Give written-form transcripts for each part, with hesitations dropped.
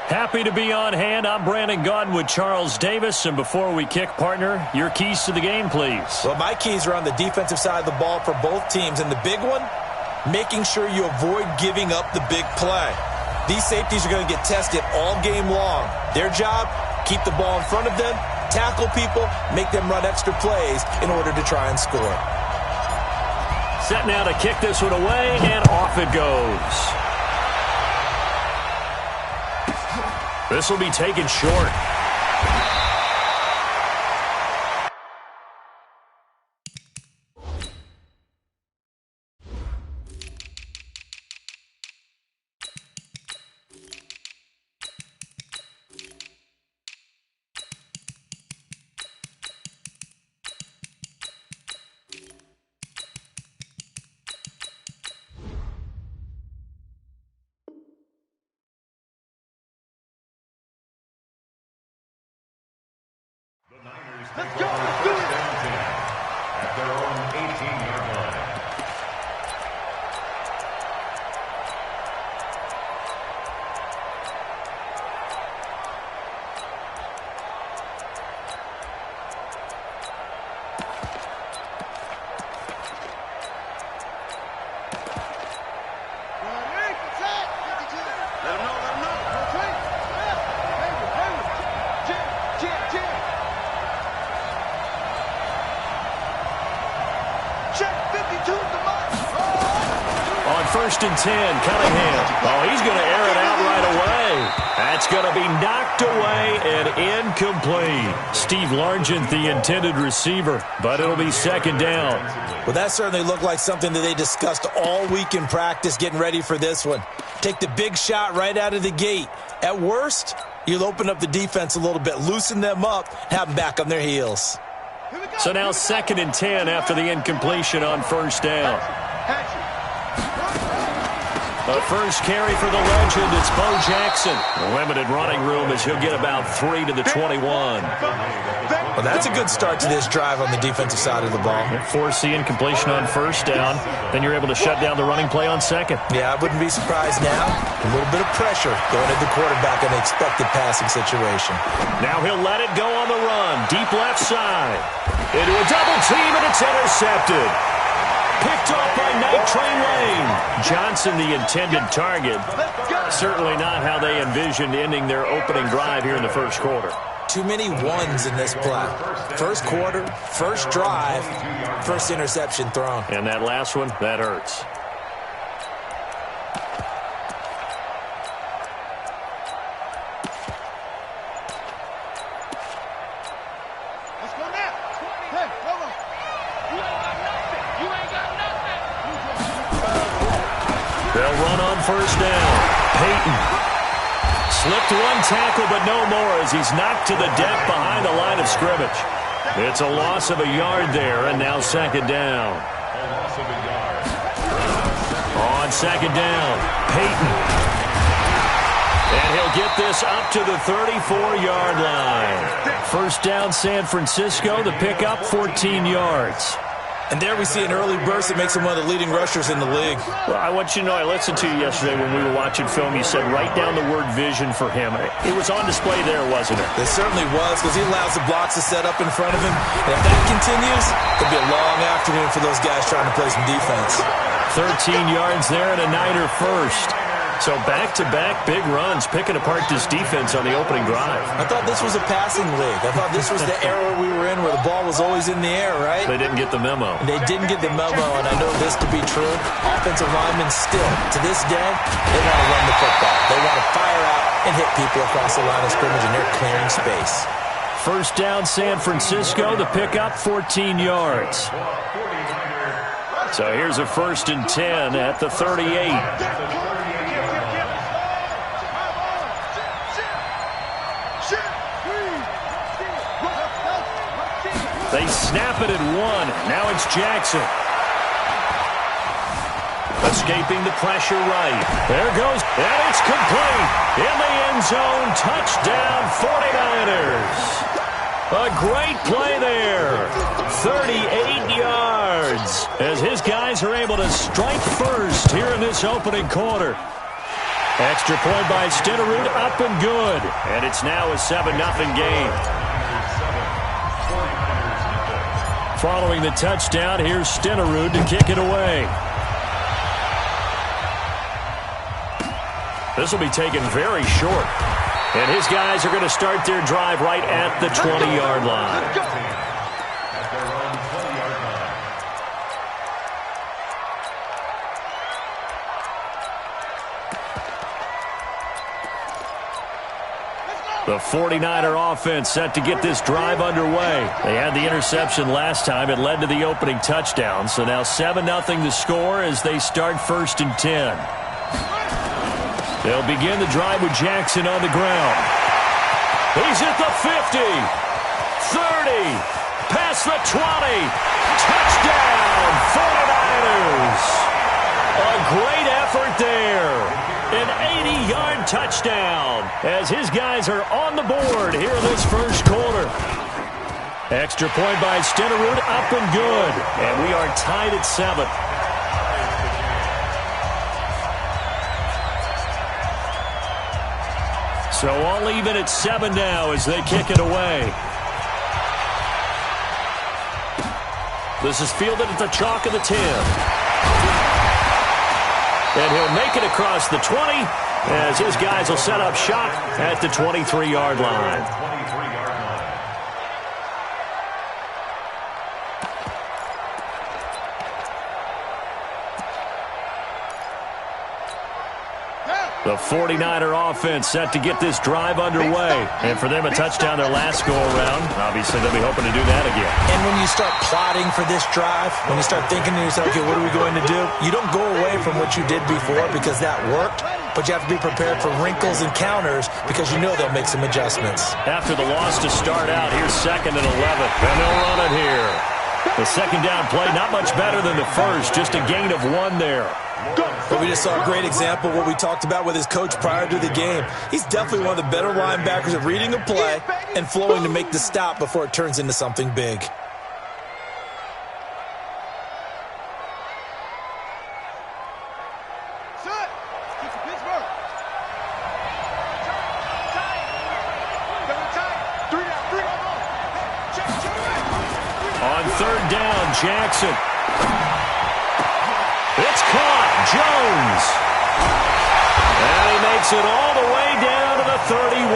Happy to be on hand. I'm Brandon Gaudin with Charles Davis. And before we kick, partner, your keys to the game, please. Well, my keys are on the defensive side of the ball for both teams. And the big one, making sure you avoid giving up the big play. These safeties are going to get tested all game long. Their job, keep the ball in front of them, tackle people, make them run extra plays in order to try and score. Set now to kick this one away, and off it goes. This will be taken short. Let's go. Let's do it. At their own 18-yard line. First and 10, Cunningham. Oh, he's going to air it out right away. That's going to be knocked away and incomplete. Steve Largent, the intended receiver, but it'll be second down. Well, that certainly looked like something that they discussed all week in practice getting ready for this one. Take the big shot right out of the gate. At worst, you'll open up the defense a little bit, loosen them up, have them back on their heels. So now second and 10 after the incompletion on first down. The first carry for the legend, it's Bo Jackson. Limited running room as he'll get about 3 to the 21. Well, that's a good start to this drive on the defensive side of the ball. Force the incompletion on first down. Then you're able to shut down the running play on second. Yeah, I wouldn't be surprised now. A little bit of pressure going at the quarterback in an expected passing situation. Now he'll let it go on the run. Deep left side. Into a double team, and it's intercepted. Picked off by Night Train Lane. Johnson, the intended target. Certainly not how they envisioned ending their opening drive here in the first quarter. Too many ones in this play. First quarter, first drive, first interception thrown. And that last one, that hurts. They'll run on first down. Peyton slipped one tackle, but no more as he's knocked to the deck behind the line of scrimmage. It's a loss of a yard there, and now second down. On second down, Peyton. And he'll get this up to the 34-yard line. First down, San Francisco. The pickup, 14 yards. And there we see an early burst that makes him one of the leading rushers in the league. Well, I want you to know, I listened to you yesterday when we were watching film. You said write down the word vision for him. It was on display there, wasn't it? It certainly was, because he allows the blocks to set up in front of him. And if that continues, it'll be a long afternoon for those guys trying to play some defense. 13 yards there and a Niner first. So back-to-back big runs, picking apart this defense on the opening drive. I thought this was a passing league. I thought this was the era we were in where the ball was always in the air, right? They didn't get the memo. They didn't get the memo, and I know this to be true. Offensive linemen still, to this day, they want to run the football. They want to fire out and hit people across the line of scrimmage, and they're clearing space. First down, San Francisco. The pickup, 14 yards. So here's a first and 10 at the 38. They snap it at one. Now it's Jackson. Escaping the pressure right. There goes. And it's complete. In the end zone. Touchdown 49ers. A great play there. 38 yards. As his guys are able to strike first here in this opening quarter. Extra point by Stenerud, up and good. And it's now a 7-0 game. Following the touchdown, here's Stenerud to kick it away. This will be taken very short. And his guys are going to start their drive right at the 20-yard line. The 49er offense set to get this drive underway. They had the interception last time. It led to the opening touchdown. So now 7-0 the score as they start 1st and 10. They'll begin the drive with Jackson on the ground. He's at the 50, 30, past the 20. Touchdown, 49ers. A great effort there. An 80-yard touchdown as his guys are on the board here in this first quarter. Extra point by Stenerud, up and good. And we are tied at 7. So all even at 7 now as they kick it away. This is fielded at the chalk of the 10. And he'll make it across the 20 as his guys will set up shop at the 23-yard line. The 49er offense set to get this drive underway. And for them, a touchdown their last go-around. Obviously, they'll be hoping to do that again. And when you start plotting for this drive, when you start thinking to yourself, okay, what are we going to do? You don't go away from what you did before because that worked, but you have to be prepared for wrinkles and counters because you know they'll make some adjustments. After the loss to start out, here's 2nd and 11. And they'll run it here. The second down play, not much better than the first, just a gain of 1 there. But we just saw a great example of what we talked about with his coach prior to the game. He's definitely one of the better linebackers at reading a play and flowing to make the stop before it turns into something big. On 3rd down, Jackson. It's caught. Jones. And he makes it all the way down to the 31.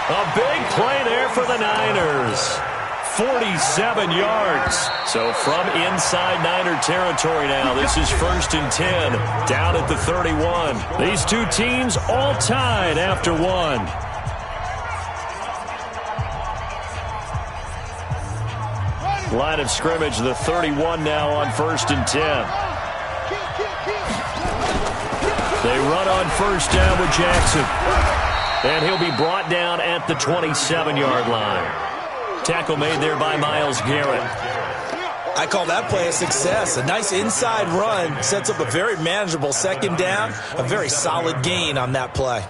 A big play there for the Niners. 47 yards. So from inside Niner territory now, this is 1st and 10. Down at the 31. These two teams all tied after 1. Line of scrimmage, the 31 now on 1st and 10. They run on 1st down with Jackson. And he'll be brought down at the 27-yard line. Tackle made there by Myles Garrett. I call that play a success. A nice inside run sets up a very manageable 2nd down. A very solid gain on that play.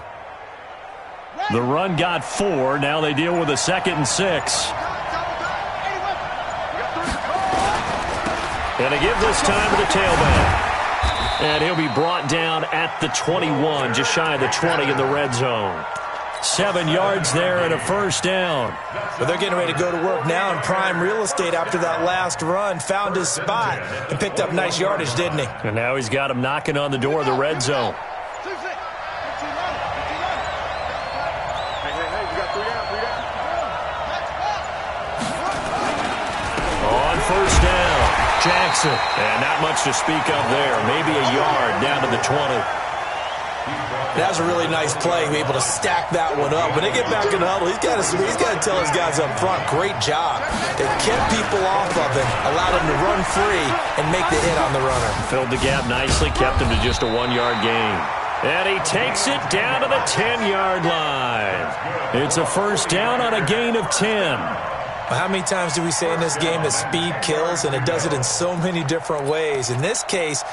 The run got 4. Now they deal with a 2nd and 6. And a give this time to the tailback. And he'll be brought down at the 21, just shy of the 20 in the red zone. 7 yards there and a 1st down. But they're getting ready to go to work now in prime real estate after that last run. Found his spot and picked up nice yardage, didn't he? And now he's got him knocking on the door of the red zone. On 1st down. Jackson. And not much to speak of there. Maybe a yard down to the 20. That was a really nice play. Be able to stack that one up. When they get back in the huddle, he's got to tell his guys up front, great job. They kept people off of him, allowed him to run free and make the hit on the runner. Filled the gap nicely, kept him to just a 1-yard gain. And he takes it down to the 10-yard line. It's a 1st down on a gain of 10. How many times do we say in this game that speed kills, and it does it in so many different ways? In this case,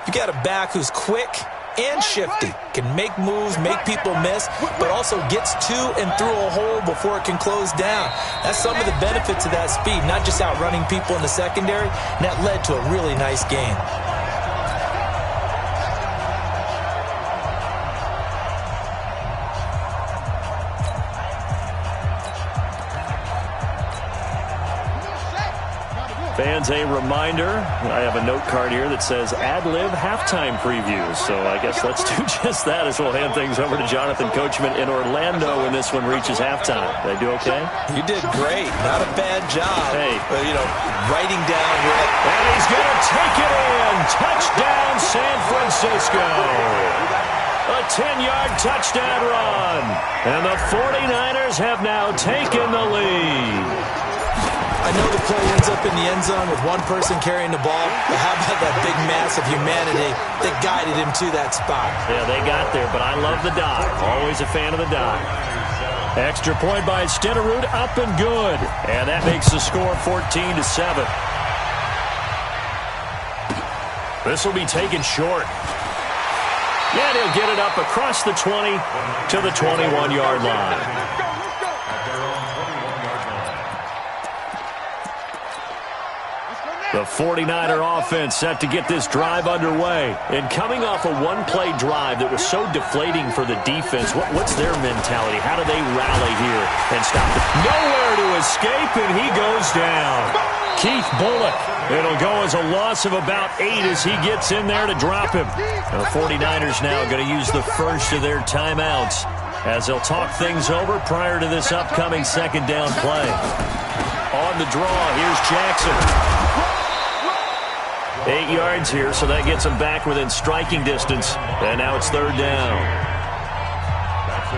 you got a back who's quick and shifty, can make moves, make people miss, but also gets to and through a hole before it can close down. That's some of the benefits of that speed, not just outrunning people in the secondary, and that led to a really nice game. Fans, a reminder, I have a note card here that says ad-lib halftime previews. So I guess let's do just that as we'll hand things over to Jonathan Coachman in Orlando when this one reaches halftime. Did I do okay? You did great. Not a bad job. Hey. Writing down where... And he's going to take it in. Touchdown, San Francisco. A 10-yard touchdown run. And the 49ers have now taken the lead. I know the play ends up in the end zone with one person carrying the ball, but how about that big mass of humanity that guided him to that spot? Yeah, they got there, but I love the dive. Always a fan of the dive. Extra point by Stenerud, up and good. And that makes the score 14-7. This will be taken short. And he'll get it up across the 20 to the 21-yard line. The 49er offense set to get this drive underway. And coming off a one-play drive that was so deflating for the defense, what's their mentality? How do they rally here and stop it? Nowhere to escape, and he goes down. Keith Bullock. It'll go as a loss of about 8 as he gets in there to drop him. The 49ers now going to use the first of their timeouts as they'll talk things over prior to this upcoming second down play. On the draw, here's Jackson. 8 yards here, so that gets him back within striking distance. And now it's third down.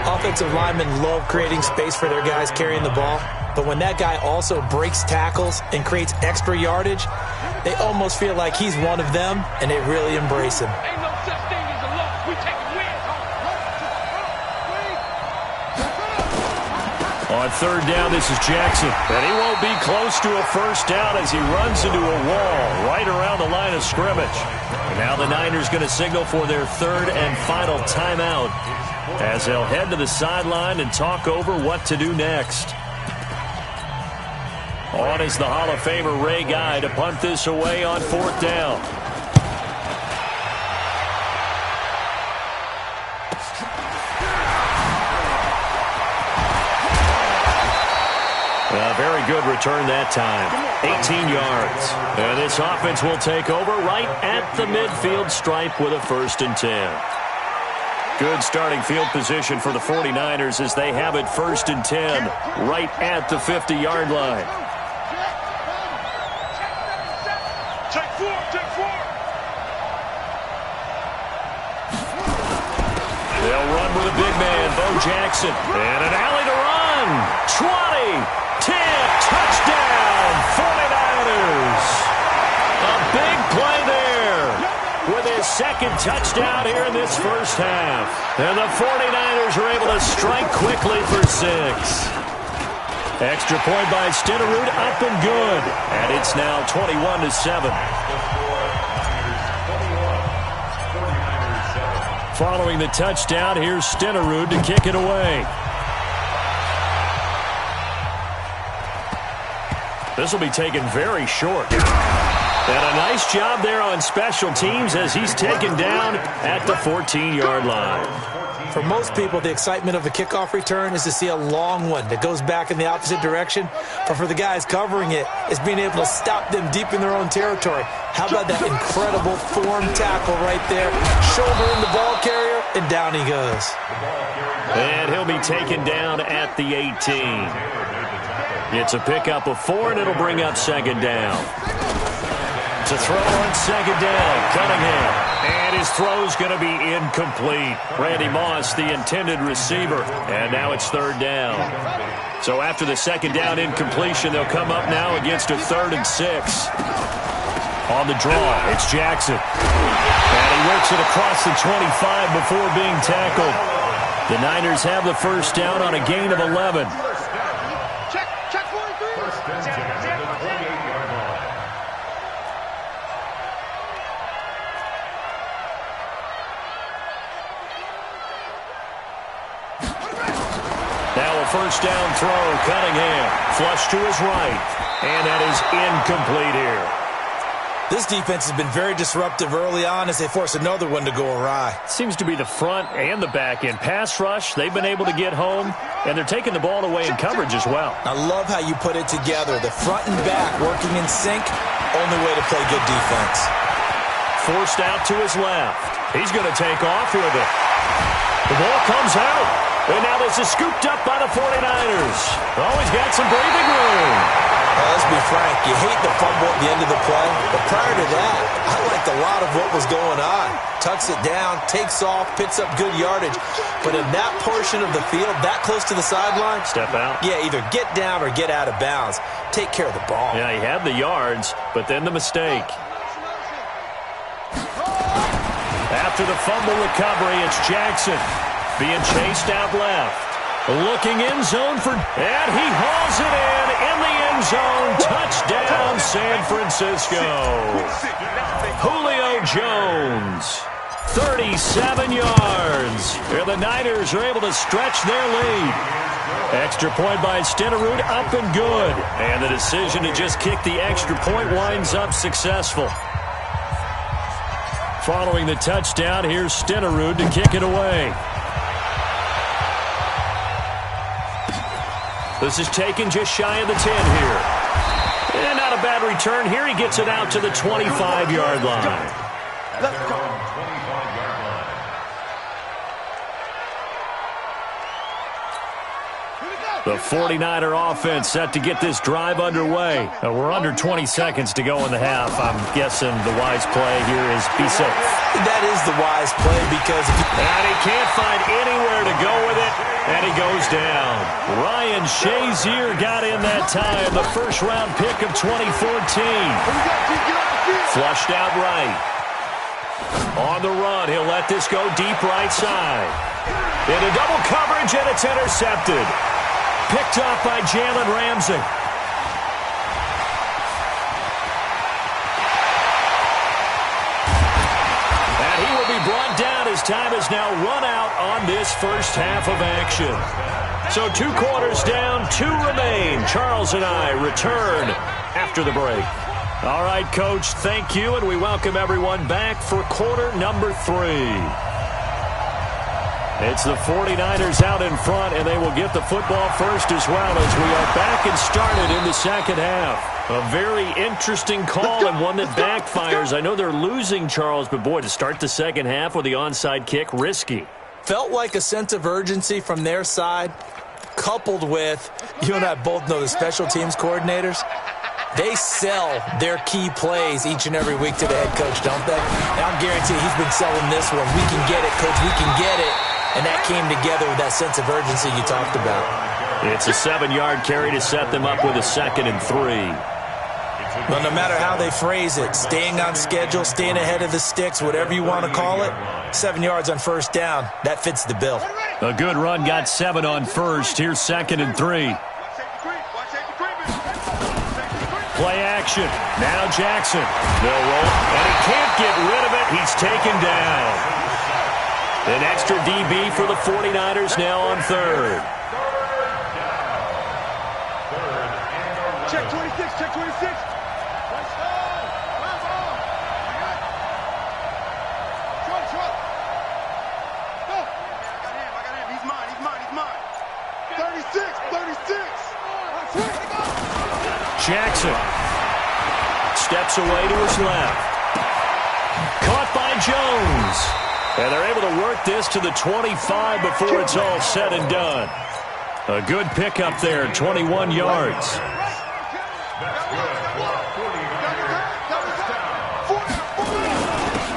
Offensive linemen love creating space for their guys carrying the ball. But when that guy also breaks tackles and creates extra yardage, they almost feel like he's one of them, and they really embrace him. Ain't no such thing as a loss. We take wins. On third down, this is Jackson. And he won't be close to a first down as he runs into a wall right around the line of scrimmage. And now the Niners going to signal for their third and final timeout as they'll head to the sideline and talk over what to do next. On is the Hall of Famer Ray Guy to punt this away on fourth down. A very good return that time. 18 yards. And this offense will take over right at the midfield stripe with a 1st and 10. Good starting field position for the 49ers as they have it 1st and 10 right at the 50-yard line. Take four. They'll run with a big man, Bo Jackson. And an alley to run. 20. 10, touchdown, 49ers. A big play there with his second touchdown here in this first half. And the 49ers are able to strike quickly for 6. Extra point by Stenerud, up and good. And it's now 21-7. Following the touchdown, here's Stenerud to kick it away. This will be taken very short. And a nice job there on special teams as he's taken down at the 14-yard line. For most people, the excitement of a kickoff return is to see a long one that goes back in the opposite direction. But for the guys covering it, it's being able to stop them deep in their own territory. How about that incredible form tackle right there? Shouldering the ball carrier, and down he goes. And he'll be taken down at the 18. It's a pickup of 4, and it'll bring up second down. To throw on second down, Cunningham. And his throw's going to be incomplete. Randy Moss, the intended receiver. And now it's third down. So after the second down incompletion, they'll come up now against a 3rd and 6. On the draw, it's Jackson. And he works it across the 25 before being tackled. The Niners have the first down on a gain of 11. Now a first down throw, Cunningham. Flush to his right. And that is incomplete here. This defense has been very disruptive early on as they force another one to go awry. Seems to be the front and the back end. Pass rush, they've been able to get home, and they're taking the ball away in coverage as well. I love how you put it together. The front and back working in sync, only way to play good defense. Forced out to his left. He's going to take off with it. The ball comes out, and now this is scooped up by the 49ers. Oh, he's got some breathing room. Well, let's be frank, you hate the fumble at the end of the play, but prior to that, I liked a lot of what was going on. Tucks it down, takes off, picks up good yardage, but in that portion of the field, that close to the sideline, step out. Yeah, either get down or get out of bounds. Take care of the ball. Yeah, he had the yards, but then the mistake. After the fumble recovery, it's Jackson being chased out left. Looking end zone for, and he hauls it in the end zone. Touchdown, San Francisco. Julio Jones, 37 yards. And the Niners are able to stretch their lead. Extra point by Stenerud, up and good. And the decision to just kick the extra point winds up successful. Following the touchdown, here's Stenerud to kick it away. This is taken just shy of the 10 here. And not a bad return here. He gets it out to the 25-yard line. Let's go. 25-yard line. The 49er offense set to get this drive underway. We're under 20 seconds to go in the half. I'm guessing the wise play here is be safe. That is the wise play because and he can't find anywhere to go with it, and he goes down. Ryan Shazier got in that time, the first-round pick of 2014. Flushed out right. On the run, he'll let this go deep right side. Into double coverage, and it's intercepted. Picked up by Jalen Ramsey. And he will be brought down as time is now run out on this first half of action. So 2 quarters down, 2 remain. Charles and I return after the break. All right, Coach, thank you, and we welcome everyone back for quarter number 3. It's the 49ers out in front, and they will get the football first as well as we are back and started in the second half. A very interesting call and one that backfires. I know they're losing, Charles, but boy, to start the second half with the onside kick, risky. Felt like a sense of urgency from their side, coupled with, you and I both know the special teams coordinators. They sell their key plays each and every week to the head coach, don't they? And I'm guaranteeing he's been selling this one. We can get it, Coach, we can get it. And that came together with that sense of urgency you talked about. It's a 7-yard carry to set them up with a 2nd and 3. Well, no matter how they phrase it, staying on schedule, staying ahead of the sticks, whatever you want to call it, 7 yards on first down, that fits the bill. A good run got 7 on first. Here's 2nd and 3. Play action. Now Jackson. They'll roll, and he can't get rid of it. He's taken down. An extra DB for the 49ers now on 3rd. Check 26, check 26. Let's go. Short. Go. I got him. He's mine. 36. Jackson steps away to his left. Caught by Jones. And they're able to work this to the 25 before it's all said and done. A good pickup there, 21 yards.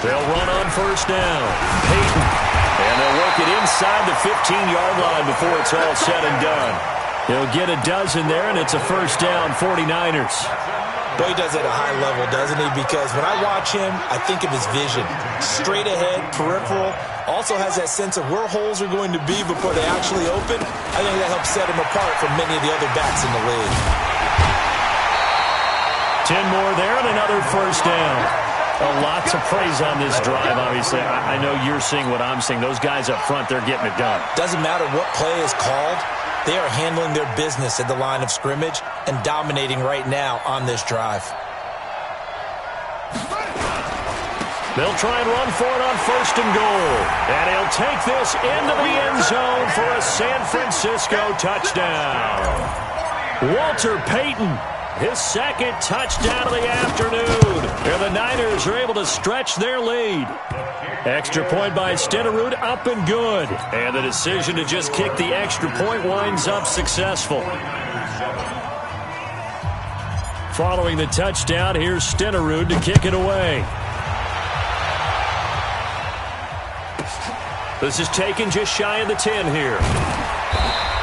They'll run on first down. Peyton. And they'll work it inside the 15-yard line before it's all said and done. He'll get a dozen there, and it's a first down, 49ers. Boy, he does it at a high level, doesn't he? Because when I watch him, I think of his vision. Straight ahead, peripheral. Also has that sense of where holes are going to be before they actually open. I think that helps set him apart from many of the other backs in the league. 10 more there and another first down. Lots of praise on this drive, obviously. I know you're seeing what I'm seeing. Those guys up front, they're getting it done. Doesn't matter what play is called. They are handling their business at the line of scrimmage and dominating right now on this drive. They'll try and run for it on 1st and goal. And he'll take this into the end zone for a San Francisco touchdown. Walter Payton, his 2nd touchdown of the afternoon. And the Niners are able to stretch their lead. Extra point by Stenerud, up and good. And the decision to just kick the extra point winds up successful. Following the touchdown, here's Stenerud to kick it away. This is taken just shy of the 10 here.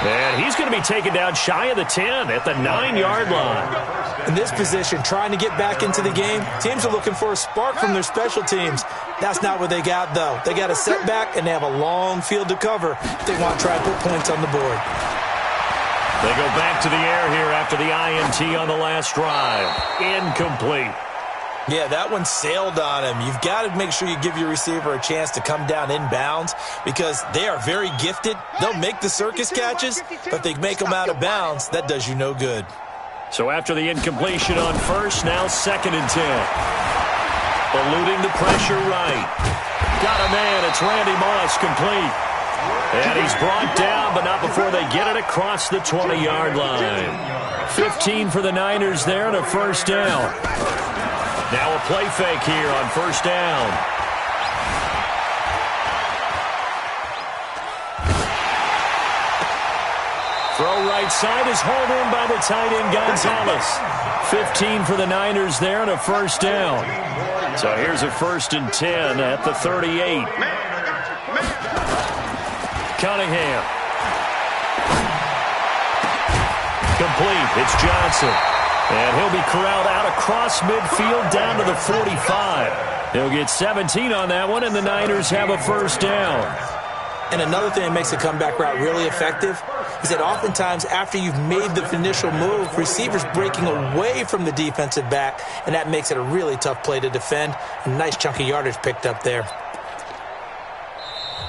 And he's going to be taken down shy of the 10 at the 9-yard line. In this position, trying to get back into the game, teams are looking for a spark from their special teams. That's not what they got, though. They got a setback, and they have a long field to cover if they want to try to put points on the board. They go back to the air here after the INT on the last drive. Incomplete. Yeah, that one sailed on him. You've got to make sure you give your receiver a chance to come down inbounds because they are very gifted. They'll make the circus catches, but they make them out of bounds. That does you no good. So after the incompletion on 1st, now 2nd and 10. Eluding the pressure right. Got a man. It's Randy Moss complete. And he's brought down, but not before they get it across the 20-yard line. 15 for the Niners there and a 1st down. Now a play fake here on 1st down. Throw right side is hauled in by the tight end Gonzalez. 15 for the Niners there and a 1st down. So here's a 1st and 10 at the 38. Cunningham. Complete. It's Johnson. And he'll be corralled out across midfield down to the 45. He'll get 17 on that one, and the Niners have a 1st down. And another thing that makes the comeback route really effective is that oftentimes after you've made the initial move, receivers breaking away from the defensive back, and that makes it a really tough play to defend. A nice chunk of yardage picked up there.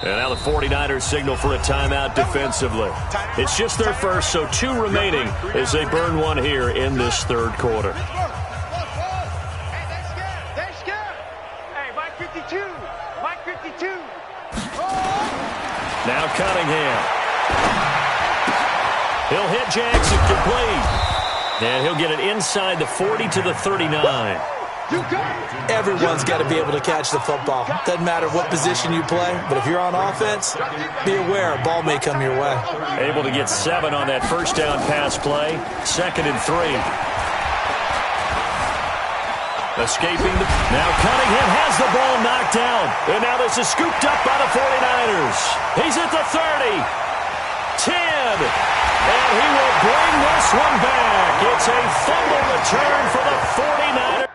And now the 49ers signal for a timeout defensively. It's just their first, so 2 remaining as they burn one here in this 3rd quarter. They're scared. Hey, Mike 52. Mike 52. Now Cunningham. He'll hit Jackson complete. And he'll get it inside the 40 to the 39. Everyone's got to be able to catch the football. Doesn't matter what position you play, but if you're on offense, be aware a ball may come your way. Able to get 7 on that 1st down pass play. 2nd and 3. Escaping the... Now Cunningham has the ball knocked down. And now this is scooped up by the 49ers. He's at the 30. 10. And he will bring this one back. It's a fumble return for the 49ers.